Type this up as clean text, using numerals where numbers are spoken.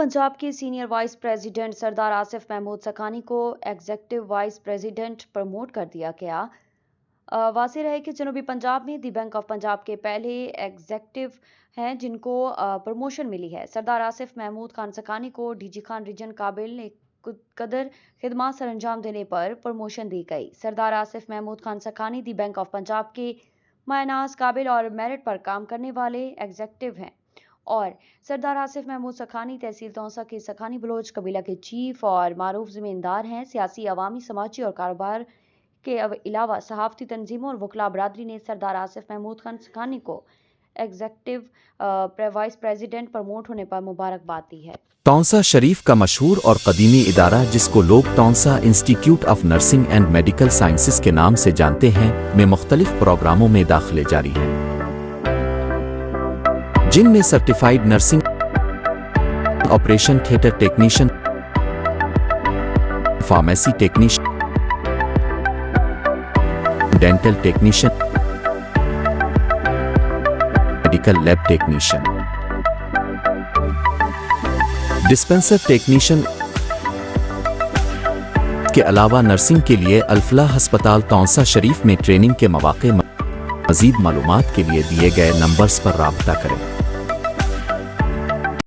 पंजाब के senior vice president सरदार आसिफ महमूद सखानी को executive vice president promote कर दिया गया। वाज़ेह रहे कि जनूबी पंजाब में दी बैंक ऑफ पंजाब के पहले एग्जीक्यूटिव हैं जिनको प्रमोशन मिली है। सरदार आसिफ महमूद खान सखानी को डीजी खान रीजन काबिल ने कदर खिदमत सर अंजाम देने पर प्रमोशन दी गई। सरदार आसिफ महमूद खान सखानी दी बैंक ऑफ पंजाब के मायनाज काबिल और मेरिट पर काम करने वाले एग्जीक्यूटिव हैं और सरदार आसिफ महमूद सखानी तहसील तौसा के सखानी बलोच कबीला के चीफ और मारूफ ज़मींदार हैं। सियासी, अवामी, समाजी और कारोबार के अलावा सहाफ़ती तंजीमों और वकला बरादरी ने सरदार आसिफ महमूद खान सखानी को एग्जीक्यूटिव वाइस प्रेसिडेंट प्रमोट होने पर मुबारकबाद दी है। तौसा शरीफ का मशहूर और कदीमी इदारा जिसको लोग Taunsa institute of nursing and medical sciences के नाम से जानते हैं में मुख्तलिफ प्रोग्रामों में दाखिले जारी हैं, जिनमें certified nursing, operation theatre technician, pharmacy technician, dental technician, medical lab technician, dispenser technician के अलावा नर्सिंग के लिए अल-फलाह अस्पताल तौसा शरीफ में ट्रेनिंग के मौके। मज़ीद मालूमात के लिए दिए गए नंबर्स पर राब्ता करें।